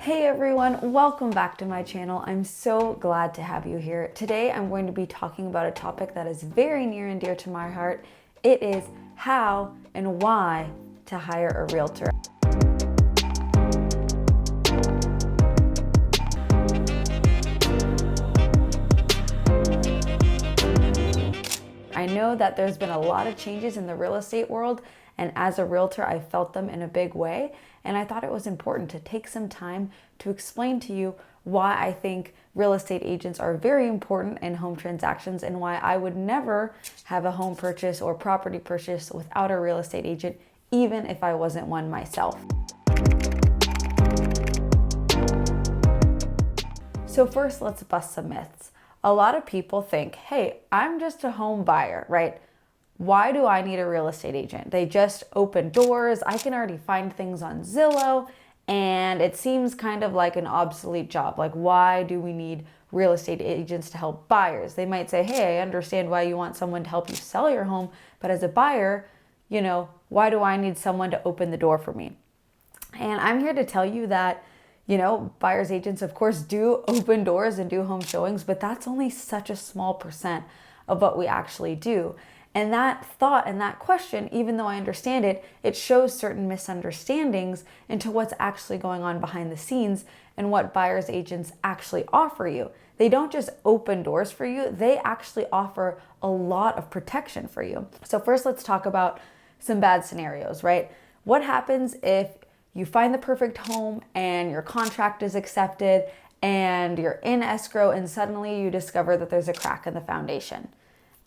Hey everyone, welcome back to my channel. I'm so glad to have you here. Today I'm going to be talking about a topic that is very near and dear to my heart. It is how and why to hire a realtor. I know that there's been a lot of changes in the real estate world, and as a realtor, I felt them in a big way. And I thought it was important to take some time to explain to you why I think real estate agents are very important in home transactions and why I would never have a home purchase or property purchase without a real estate agent, even if I wasn't one myself. So first, let's bust some myths. A lot of people think, hey, I'm just a home buyer, right? Why do I need a real estate agent? They just open doors. I can already find things on Zillow, and it seems kind of like an obsolete job. Like, why do we need real estate agents to help buyers? They might say, hey, I understand why you want someone to help you sell your home, but as a buyer, why do I need someone to open the door for me? And I'm here to tell you that buyer's agents, of course, do open doors and do home showings, but that's only such a small percent of what we actually do. And that thought and that question, even though I understand it, it shows certain misunderstandings into what's actually going on behind the scenes and what buyer's agents actually offer you. They don't just open doors for you, they actually offer a lot of protection for you. So first, let's talk about some bad scenarios, right? What happens if you find the perfect home and your contract is accepted and you're in escrow and suddenly you discover that there's a crack in the foundation?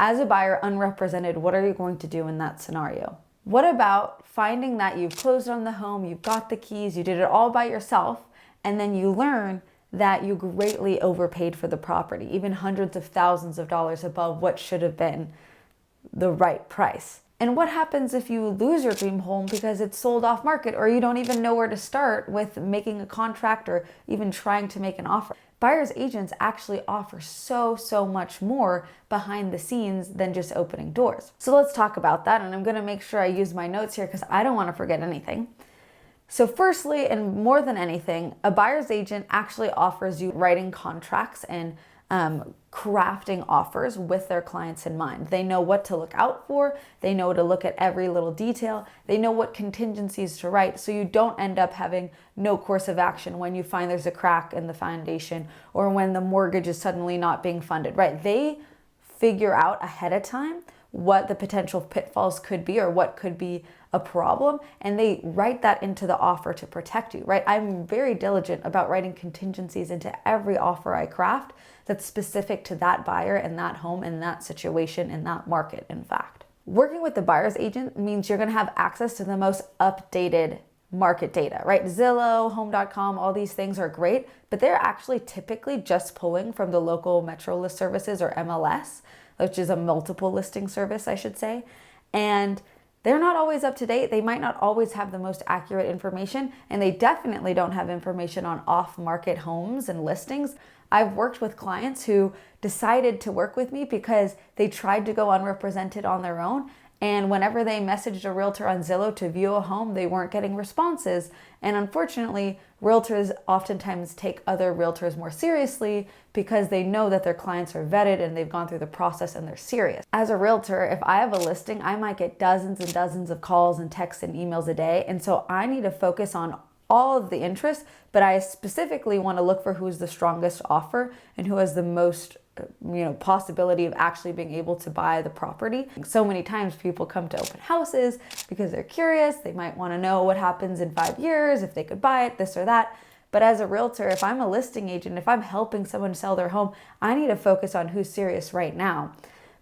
As a buyer, unrepresented, what are you going to do in that scenario? What about finding that you've closed on the home, you've got the keys, you did it all by yourself, and then you learn that you greatly overpaid for the property, even hundreds of thousands of dollars above what should have been the right price? And what happens if you lose your dream home because it's sold off market, or you don't even know where to start with making a contract or even trying to make an offer? Buyer's agents actually offer so much more behind the scenes than just opening doors. So let's talk about that. And I'm going to make sure I use my notes here because I don't want to forget anything. So firstly, and more than anything, a buyer's agent actually offers you writing contracts and crafting offers with their clients in mind. They know what to look out for. They know to look at every little detail. They know what contingencies to write, so you don't end up having no course of action when you find there's a crack in the foundation or when the mortgage is suddenly not being funded, right? They figure out ahead of time what the potential pitfalls could be or what could be a problem, and they write that into the offer to protect you, right? I'm very diligent about writing contingencies into every offer I craft that's specific to that buyer and that home and that situation in that market, in fact. Working with the buyer's agent means you're gonna have access to the most updated market data, right? Zillow, home.com, all these things are great, but they're actually typically just pulling from the local Metro List Services or MLS, which is a multiple listing service, I should say. And they're not always up to date. They might not always have the most accurate information, and they definitely don't have information on off-market homes and listings. I've worked with clients who decided to work with me because they tried to go unrepresented on their own, and whenever they messaged a realtor on Zillow to view a home, they weren't getting responses. And unfortunately, realtors oftentimes take other realtors more seriously because they know that their clients are vetted and they've gone through the process and they're serious. As a realtor, if I have a listing, I might get dozens and dozens of calls and texts and emails a day. And so I need to focus on all of the interest, but I specifically want to look for who's the strongest offer and who has the most possibility of actually being able to buy the property. So many times people come to open houses because they're curious. They might want to know what happens in 5 years, if they could buy it, this or that. But as a realtor, if I'm a listing agent, if I'm helping someone sell their home, I need to focus on who's serious right now.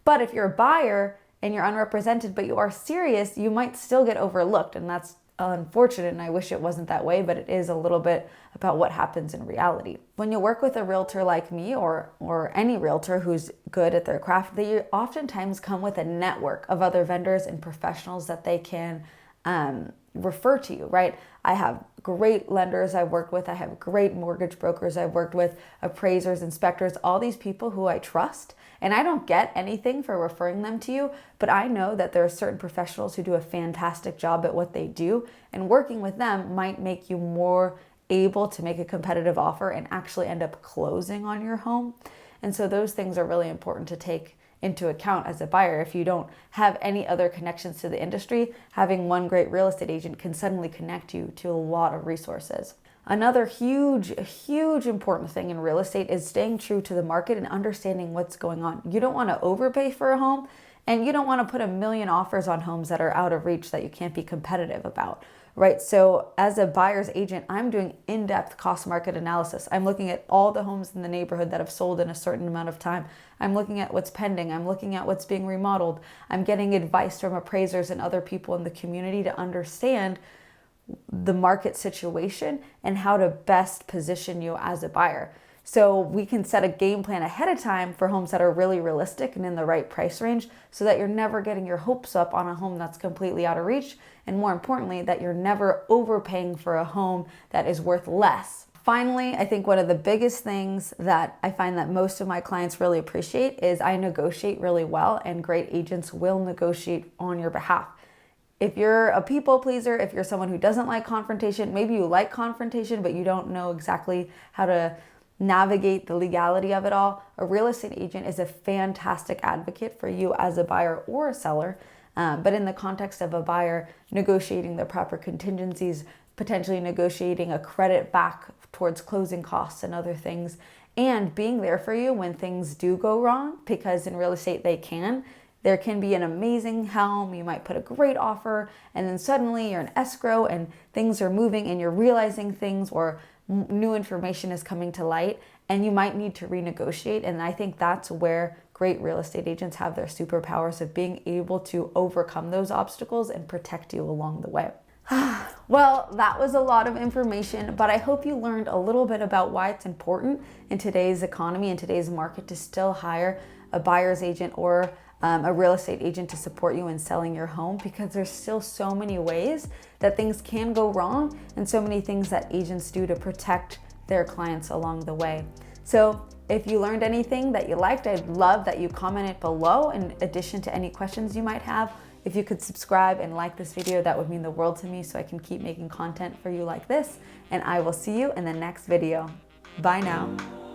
But if you're a buyer and you're unrepresented, but you are serious, you might still get overlooked. And that's unfortunate, and I wish it wasn't that way, but it is a little bit about what happens in reality. When you work with a realtor like me or any realtor who's good at their craft, they oftentimes come with a network of other vendors and professionals that they can refer to you, right? I have great lenders I've worked with. I have great mortgage brokers I've worked with, appraisers, inspectors, all these people who I trust. And I don't get anything for referring them to you, but I know that there are certain professionals who do a fantastic job at what they do, and working with them might make you more able to make a competitive offer and actually end up closing on your home. And so those things are really important to take into account as a buyer. If you don't have any other connections to the industry, having one great real estate agent can suddenly connect you to a lot of resources. Another huge important thing in real estate is staying true to the market and understanding what's going on. You don't want to overpay for a home, and you don't want to put a million offers on homes that are out of reach that you can't be competitive about, right? So as a buyer's agent, I'm doing in-depth cost market analysis. I'm looking at all the homes in the neighborhood that have sold in a certain amount of time. I'm looking at what's pending. I'm looking at what's being remodeled. I'm getting advice from appraisers and other people in the community to understand the market situation and how to best position you as a buyer. So we can set a game plan ahead of time for homes that are really realistic and in the right price range, so that you're never getting your hopes up on a home that's completely out of reach. And more importantly, that you're never overpaying for a home that is worth less. Finally, I think one of the biggest things that I find that most of my clients really appreciate is I negotiate really well, and great agents will negotiate on your behalf. If you're a people pleaser, if you're someone who doesn't like confrontation, maybe you like confrontation, but you don't know exactly how to navigate the legality of it all, a real estate agent is a fantastic advocate for you as a buyer or a seller. But in the context of a buyer, negotiating the proper contingencies, potentially negotiating a credit back towards closing costs and other things, and being there for you when things do go wrong, because in real estate they can. There can be an amazing home, you might put a great offer, and then suddenly you're in escrow and things are moving and you're realizing things, or new information is coming to light, and you might need to renegotiate. And I think that's where great real estate agents have their superpowers of being able to overcome those obstacles and protect you along the way. Well, that was a lot of information, but I hope you learned a little bit about why it's important in today's economy, in today's market, to still hire a buyer's agent or a real estate agent to support you in selling your home, because there's still so many ways that things can go wrong, and so many things that agents do to protect their clients along the way. So if you learned anything that you liked, I'd love that you comment it below, in addition to any questions you might have. If you could subscribe and like this video, that would mean the world to me, so I can keep making content for you like this. And I will see you in the next video. Bye now.